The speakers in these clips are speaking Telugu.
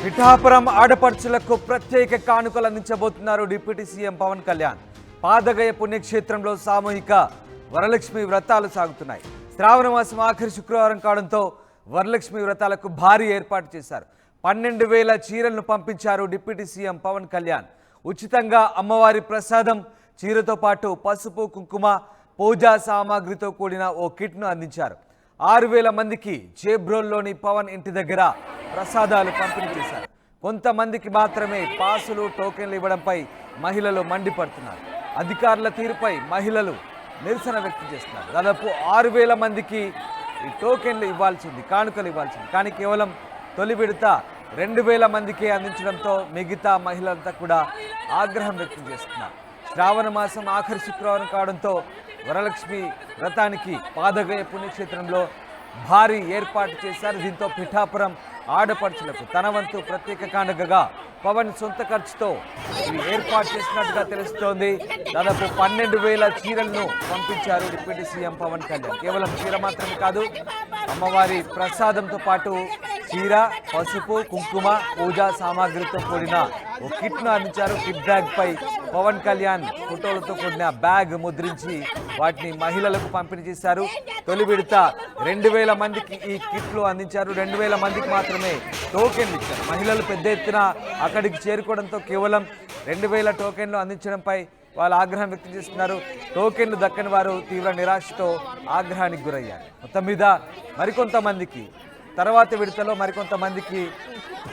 పిఠాపురం ఆడపడుచులకు ప్రత్యేక కానుకలు అందించబోతున్నారు డిప్యూటీ సీఎం పవన్ కళ్యాణ్. పాదగయ పుణ్యక్షేత్రంలో సామూహిక వరలక్ష్మి వ్రతాలు సాగుతున్నాయి. శ్రావణ మాసం ఆఖరి శుక్రవారం కావడంతో వరలక్ష్మి వ్రతాలకు భారీ ఏర్పాటు చేశారు. 12,000 చీరలను పంపించారు డిప్యూటీ సీఎం పవన్ కళ్యాణ్. ఉచితంగా అమ్మవారి ప్రసాదం, చీరతో పాటు పసుపు, కుంకుమ, పూజా సామాగ్రితో కూడిన ఓ కిట్ను అందించారు. 6,000 మందికి చేబ్రోల్లోని పవన్ ఇంటి దగ్గర ప్రసాదాలు పంపిణీ చేశారు. కొంతమందికి మాత్రమే పాసులు, టోకెన్లు ఇవ్వడంపై మహిళలు మండిపడుతున్నారు. అధికారుల తీరుపై మహిళలు నిరసన వ్యక్తం చేస్తున్నారు. దాదాపు 6,000 మందికి ఈ టోకెన్లు ఇవ్వాల్సింది, కానుకలు ఇవ్వాల్సింది. కానీ కేవలం తొలి విడత 2,000 మందికి అందించడంతో మిగతా మహిళలంతా కూడా ఆగ్రహం వ్యక్తం చేస్తున్నారు. శ్రావణ మాసం ఆఖరి శుక్రవారం కావడంతో వరలక్ష్మి వ్రతానికి పాదగయ పుణ్యక్షేత్రంలో భారీ ఏర్పాటు చేశారు. దీంతో పిఠాపురం ఆడపడుచులకు తన వంతు ప్రత్యేక కానుకగా పవన్ సొంత ఖర్చుతో ఏర్పాటు చేసినట్టుగా తెలుస్తోంది. దాదాపు 12,000 చీరలను పంపించారు డిప్యూటీ సీఎం పవన్ కళ్యాణ్. కేవలం చీర మాత్రమే కాదు, అమ్మవారి ప్రసాదంతో పాటు చీర, పసుపు, కుంకుమ, పూజా సామాగ్రితో కూడిన ఓ కిట్ను అందించారు. కిట్ బ్యాగ్ పై పవన్ కళ్యాణ్ ఫోటోలతో కూడిన బ్యాగ్ ముద్రించి వాటిని మహిళలకు పంపిణీ చేశారు. తొలి విడత 2,000 మందికి ఈ కిట్లు అందించారు. 2,000 మందికి మాత్రమే టోకెన్లు ఇచ్చారు. మహిళలు పెద్ద ఎత్తున అక్కడికి చేరుకోవడంతో కేవలం 2,000 టోకెన్లు అందించడంపై వాళ్ళు ఆగ్రహం వ్యక్తం చేస్తున్నారు. టోకెన్లు దక్కని వారు తీవ్ర నిరాశతో ఆగ్రహానికి గురయ్యారు. మొత్తం మీద మరికొంతమందికి తర్వాత విడతలో మరికొంతమందికి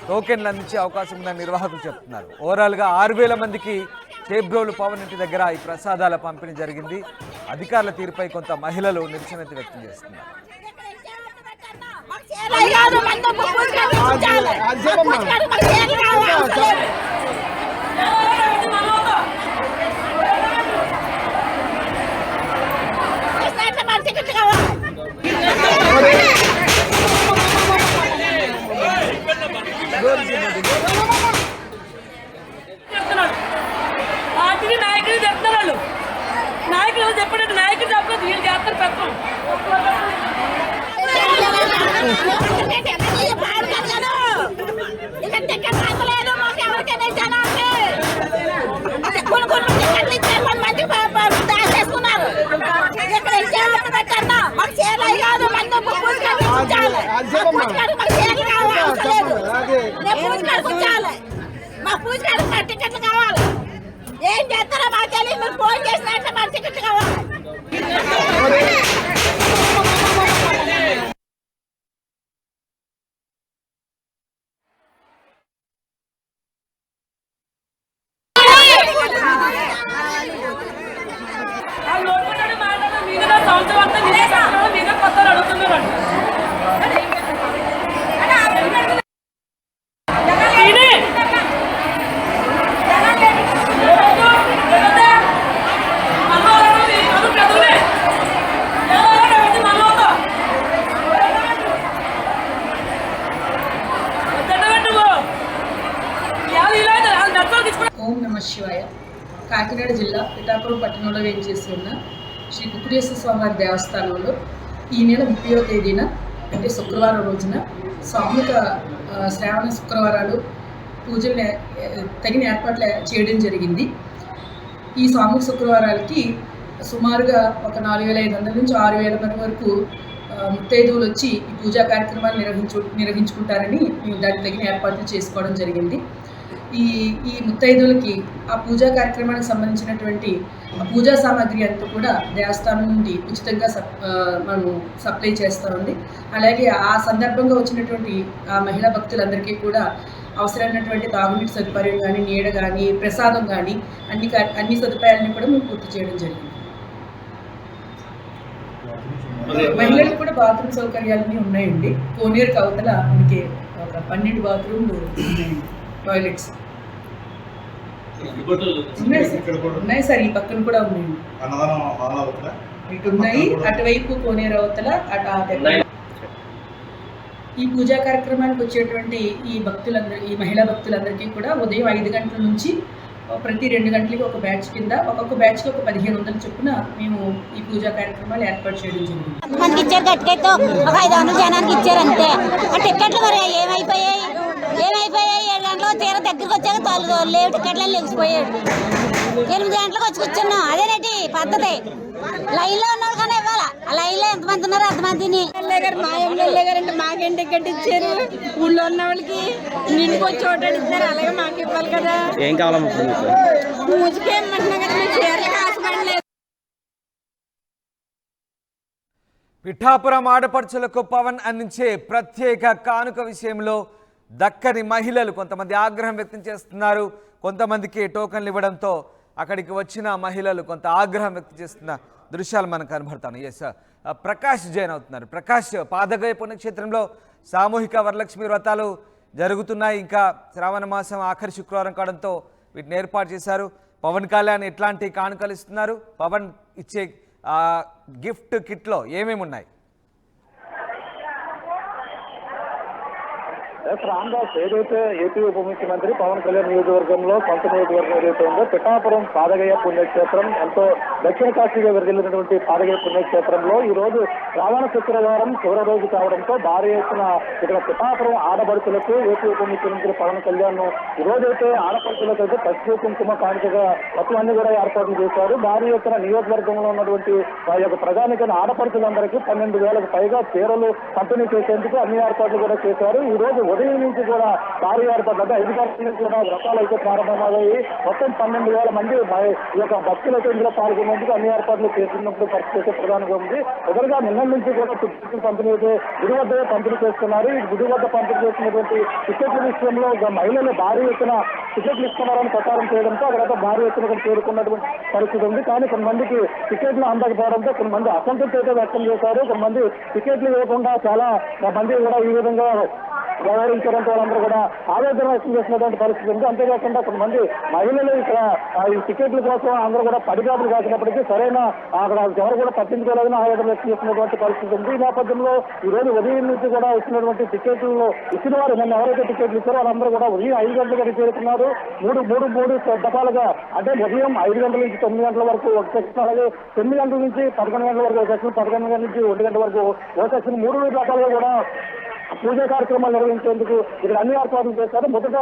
టోకెన్లు అందించే అవకాశం ఉందని నిర్వాహకులు చెప్తున్నారు. ఓవరాల్గా 6,000 మందికి చేబ్రోలు పవన్ ఇంటి దగ్గర ఈ ప్రసాదాల పంపిణీ జరిగింది. అధికారుల తీరుపై కొంత మహిళలు నిరసన వ్యక్తం చేస్తున్నారు. పార్టీ నాయకులు చెప్తున్నారు, నాయకులు చెప్పినట్టు నాయకులు చెప్పలేదు, వీళ్ళు చేస్తారు పెద్దలు. మా పూజ టికెట్లు కావాలి. ఏం చేస్తారో మాకు తెలియదు. మీరు ఫోన్ చేసినట్టు మా టికెట్లు కావాలి. సంవత్సరం అంతా మీద కొత్త అడుగుతున్నారు. ఓం నమః శివాయ. కాకినాడ జిల్లా పిఠాపురం పట్టణంలో వేయించేసి ఉన్న శ్రీ కుకుడేశ్వర స్వామివారి దేవస్థానంలో ఈ నెల 30వ తేదీన అంటే శుక్రవారం రోజున సామూహిక శ్రావణ శుక్రవారాలు పూజలు తగిన ఏర్పాట్లు చేయడం జరిగింది. ఈ సామూహిక శుక్రవారాలకి సుమారుగా ఒక 4,500 నుంచి 6,000 మంది వరకు ముత్తైదువులు వచ్చి ఈ పూజా కార్యక్రమాలు నిర్వహించుకుంటారని మేము దానికి తగిన ఏర్పాట్లు చేసుకోవడం జరిగింది. ఈ ముత్తైదువులకి ఆ పూజా కార్యక్రమానికి సంబంధించినటువంటి పూజా సామాగ్రి అంతా కూడా దేవస్థానం నుండి ఉచితంగా మనము సప్లై చేస్తామండి. అలాగే ఆ సందర్భంగా వచ్చినటువంటి ఆ మహిళా భక్తులందరికీ కూడా అవసరమైనటువంటి తాగునీటి సదుపాయం కానీ, నీడ కానీ, ప్రసాదం కానీ అన్ని సదుపాయాలను కూడా మేము పూర్తి చేయడం జరిగింది. మహిళలకు కూడా బాత్రూమ్ సౌకర్యాలన్నీ ఉన్నాయండి. కోనేరు అవతల మనకి ఒక 12 బాత్రూమ్లు ఉన్నాయండి, టాయిలెట్స్ ఉన్నాయి సార్. ఈ పక్కన కూడా ఉన్నాయండి, ఇటు ఉన్నాయి. అటువైపు కోనేరు అవతల ఈ పూజా కార్యక్రమానికి వచ్చేటువంటి ఈ మహిళా భక్తులందరికీ కూడా ఉదయం 5 గంటల నుంచి ప్రతి 2 గంటలకి ఒక బ్యాచ్ కింద ఒక్కొక్క బ్యాచ్కి ఒక 1,500 చొప్పున మేము ఈ పూజా కార్యక్రమాలు ఏర్పాటు చేయడం జరిగింది. మనకి ఇచ్చారు గట్టికైతే ఒక 500 జనానికి ఇచ్చారు అంతే. టికెట్లు మరి ఏమైపోయాయి తీర దగ్గరికి వచ్చాక లేవు టికెట్లను లెగిసిపోయాడు. 8 గంటలకు వచ్చి కూర్చున్నాం. అదేనండి పద్ధతి. లైన్లో ఉన్నారు కానీ ఇవ్వాలా. ఆ లైన్లో ఎంతమంది ఉన్నారు అంతమందిని. మా ఎమ్మెల్యే గారు అంటే మాకేం టికెట్ ఇచ్చారు. ఊళ్ళో ఉన్న వాళ్ళకి నిండుకు వచ్చి ఓటాడు ఇచ్చారు. అలాగే మాకు ఇవ్వాలి కదా. ఏం కావాలమ్మా పూజకి ఏమంటున్నాం కదా, మేము చీరలకు ఆశపడలేదు. పిఠాపురం ఆడపడుచులకు పవన్ అందించే ప్రత్యేక కానుక విషయంలో దక్కని మహిళలు కొంతమంది ఆగ్రహం వ్యక్తం చేస్తున్నారు. కొంతమందికి టోకన్లు ఇవ్వడంతో అక్కడికి వచ్చిన మహిళలు కొంత ఆగ్రహం వ్యక్తం చేస్తున్న దృశ్యాలు మనకు కనబడతాయి. ఎస్, ప్రకాష్ జైన్ అవుతున్నారు. ప్రకాష్, పాదగయ పుణ్యక్షేత్రంలో సామూహిక వరలక్ష్మి వ్రతాలు జరుగుతున్నాయి. ఇంకా శ్రావణ మాసం ఆఖరి శుక్రవారం కావడంతో వీటిని ఏర్పాటు చేశారు. పవన్ కళ్యాణ్ ఎట్లాంటి కానుకలు ఇస్తున్నారు? పవన్ ఇచ్చే గిఫ్ట్ కిట్లో ఏమేమి ఉన్నాయి? రామ్దాస్, ఏదైతే ఏపీ ఉప ముఖ్యమంత్రి పవన్ కళ్యాణ్ నియోజకవర్గంలో సొంత నియోజకవర్గం ఏదైతే ఉందో పిఠాపురం పాదగయ పుణ్యక్షేత్రం, ఎంతో దక్షిణ కాశీగా విరగిల్లినటువంటి పాదగయ పుణ్యక్షేత్రంలో ఈ రోజు శ్రావణ శుక్రవారం చివరి రోజు కావడంతో భారీ ఎత్తున ఇక్కడ పిఠాపురం ఆడపడుచులకు ఏపీ ఉప ముఖ్యమంత్రి పవన్ కళ్యాణ్ ఈ రోజైతే ఆడపడుచులకు అయితే పసుపు కుంకుమ కానుకగా మొత్తం అన్ని కూడా ఏర్పాట్లు చేశారు. భారీ ఎత్తున నియోజకవర్గంలో ఉన్నటువంటి వారి యొక్క ప్రధానికైన ఆడపడుచులందరికీ 12,000కు పైగా చీరలు పంపిణీ చేసేందుకు అన్ని ఏర్పాట్లు కూడా చేశారు. ఈ రోజు ఉదయం నుంచి కూడా భారీ ఏర్పాట్లు అంటే 5 గంటల నుంచి కూడా వ్రతాలు అయితే ప్రారంభమయ్యాయి. మొత్తం 12,000 మంది ఈ యొక్క భక్తులు అయితే ఇందులో పాల్గొనేందుకు అన్ని ఏర్పాట్లు చేస్తున్నప్పుడు పరిస్థితి అయితే ప్రధానంగా ఉంది. మొదలుగా నిన్న నుంచి కూడా టికెట్లు పంపిణీ అయితే గుడి వద్ద పంపిణీ చేస్తున్నారు. ఈ గుడి వద్ద పంపిణీ చేస్తున్నటువంటి టికెట్ల విషయంలో మహిళలు భారీ ఎత్తున టికెట్లు ఇస్తున్నారని ప్రచారం చేయడంతో అక్కడ భారీ ఎత్తున చేరుకున్నటువంటి పరిస్థితి ఉంది. కానీ కొంతమందికి టికెట్లు అందకపోవడంతో కొంతమంది అసంతృప్తి అయితే వ్యక్తం చేశారు. కొంతమంది టికెట్లు ఇవ్వకుండా చాలా మంది కూడా ఈ విధంగా వ్యవహరించడంతో వాళ్ళందరూ కూడా ఆవేదన వ్యక్తం చేసినటువంటి పరిస్థితి ఉంది. అంతేకాకుండా కొంతమంది మహిళలు ఇక్కడ ఈ టికెట్ల కోసం అందరూ కూడా పడిగాపులు కాసినప్పటికీ సరైన అక్కడ ఎవరు కూడా పట్టించుకోలేదని ఆవేదన వ్యక్తం చేసినటువంటి పరిస్థితి ఉంది. ఈ నేపథ్యంలో ఈ రోజు ఉదయం నుంచి కూడా ఇచ్చినటువంటి టికెట్లు ఇచ్చిన వారు నిన్న ఎవరైతే టికెట్లు ఇచ్చారో వాళ్ళందరూ కూడా ఉదయం 5 గంటలకు చేరుకున్నారు. మూడు దఫాలుగా అంటే ఉదయం 5 గంటల నుంచి 9 గంటల వరకు ఒక సెక్షన్, అలాగే 9 గంటల నుంచి 11 గంటల వరకు ఒక సెక్షన్, 11 గంటల నుంచి 1 గంట వరకు ఒక సెక్షన్, 3 రకాలుగా కూడా పూజా కార్యక్రమాలు నిర్వహించేందుకు ఇక్కడ అన్ని ఏర్పాట్లు చేశారు. మొదట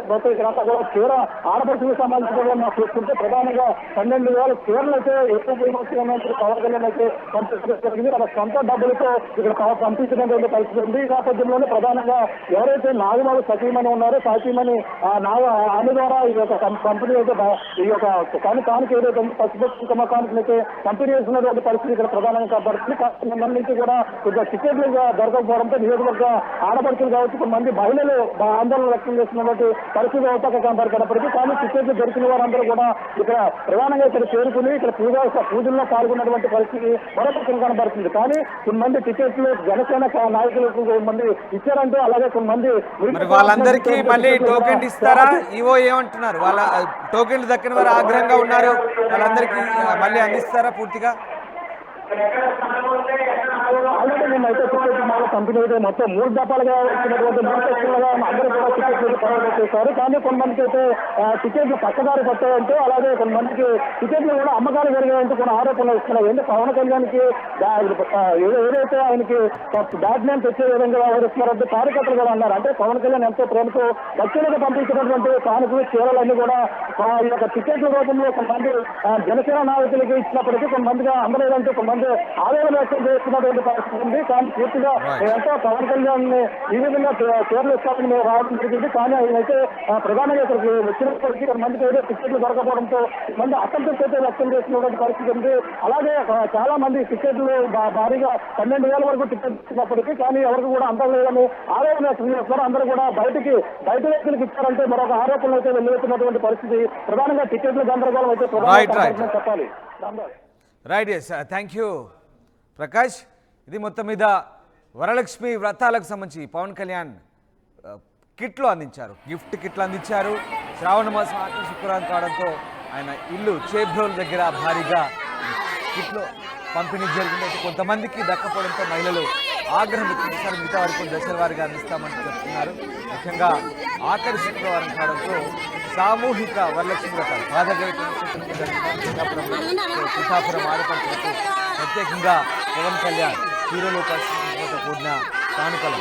మొత్తం ఇక్కడంతా కూడా చీర ఆడపడుచులకు సంబంధించిన మనం చూసుకుంటే ప్రధానంగా 12,000 చీరలు అయితే ఎక్కువ ఉపయోగించిన పవన్ కళ్యాణ్ అయితే పంపించడం జరిగింది. తన సొంత డబ్బులతో ఇక్కడ పంపించినటువంటి పరిస్థితి ఉంది. ఈ నేపథ్యంలోనే ప్రధానంగా ఎవరైతే నాగబాబు సతీమణి ఉన్నారో సతీమణి ఆమె ద్వారా ఈ యొక్క కంపెనీ అయితే ఈ యొక్క కానుక ఏదైతే పసుపు కుంకుమ కానుకలైతే పంపిణీ చేస్తున్నటువంటి పరిస్థితి ఇక్కడ ప్రధానంగా కనబడుతుంది. నిన్న నుంచి కూడా కొద్దిగా టికెట్లు దొరకకపోవడంతో నియోజకవర్గ ఆడపడుచులు కావచ్చు కొంతమంది మహిళలు ఆందోళన వ్యక్తం చేస్తున్నటువంటి పరిస్థితి అవుతాక కనపడినప్పటికీ కానీ టికెట్లు దొరికిన వారందరూ కూడా ఇక్కడ ప్రధానంగా ఇక్కడ చేరుకుని ఇక్కడ పూజల్లో పాల్గొన్నటువంటి పరిస్థితి మరొక కనబడుతుంది. కానీ కొంతమంది టికెట్లు జనసేన నాయకులకు కొంతమంది ఇచ్చారంటూ అలాగే కొంతమంది వాళ్ళందరికీ మళ్ళీ టోకెన్ ఇస్తారా? ఈవో ఏమంటున్నారు? వాళ్ళ టోకెన్లు దక్కిన వారు ఆగ్రహంగా ఉన్నారు. వాళ్ళందరికీ మళ్ళీ అందిస్తారా పూర్తిగా? ఆల్రెడీ మేమైతే టికెట్ కంపెనీ అయితే మొత్తం 3 దఫాలుగా వచ్చినటువంటి 3 సెక్షన్లుగా అందరూ కూడా టికెట్లు ప్రవేశం చేశారు. కానీ కొంతమందికి అయితే టికెట్లు పక్కదారి పట్టాయంటూ అలాగే కొంతమందికి టికెట్లు కూడా అమ్మకాలు జరిగాయంటూ కొన్ని ఆరోపణలు ఇస్తున్నాయి. అంటే పవన్ కళ్యాణ్కి ఏదైతే ఆయనకి బ్యాడ్ నేమ్ తెచ్చే విధంగా వ్యవహరిస్తున్నారంటే కార్యకర్తలు కూడా అన్నారు. అంటే పవన్ కళ్యాణ్ ఎంతో ప్రేమతో భక్తులకు పంపించినటువంటి కానుకలు చీరలన్నీ కూడా ఈ యొక్క టికెట్ల రూపంలో కొంతమంది జనసేన నాయకులకి ఇచ్చినప్పటికీ కొంతమందిగా అందలేదంటూ కొంతమంది ఆవేదన వ్యక్తం చేస్తున్నటువంటి పరిస్థితి ఉంది. కానీ పూర్తిగా ఎంతో పవన్ కళ్యాణ్ ఈ విధంగా చీరలు ఇస్తామని మేము రావడం జరిగింది. కానీ ఆయన అయితే ప్రధానంగా ఇక్కడికి వచ్చినప్పటికీ కొంతమందికి అయితే టికెట్లు దొరకపోవడంతో మంది అసంతృప్తి అయితే వ్యక్తం చేస్తున్నటువంటి పరిస్థితి ఉంది. అలాగే చాలా మంది టికెట్లు భారీగా 12,000 వరకు టికెట్ ఇచ్చినప్పటికీ కానీ ఎవరికి కూడా అందలేదని ఆవేదన వ్యక్తం చేస్తున్నారు. అందరూ కూడా బయట వ్యక్తులకు ఇచ్చారంటే మరొక ఆరోపణలు అయితే వెళ్తున్నటువంటి పరిస్థితి. ప్రధానంగా టికెట్ల గందరగోళం అయితే ప్రధానంగా చెప్పాలి. Right, yes, thank you Prakash. ఇది మొత్తం మీద వరలక్ష్మి వ్రతాలకు సంబంధించి పవన్ కళ్యాణ్ కిట్లు అందించారు, గిఫ్ట్ కిట్లు అందించారు. శ్రావణ మాసం ఆఖరి శుక్రవారం కావడంతో ఆయన ఇల్లు చేబ్రోల్ దగ్గర భారీగా కిట్లు పంపిణీ జరిగింది. అయితే కొంతమందికి దక్కపోవడంతో మహిళలు ఆగ్రహం వ్యక్తం చేశారు. మిగతా వారికి దశల వారిగా అందిస్తామని చెప్తున్నారు. ముఖ్యంగా ఆఖరి శుక్రవారం కావడంతో సామూహిక వరలక్ష్మి వ్రతాలు పాదగయ పిఠాపురం ఆడపడుచులకు ప్రత్యేకంగా పవన్ కళ్యాణ్ హీరోలు పరిస్థితులతో కూడిన కానుకలు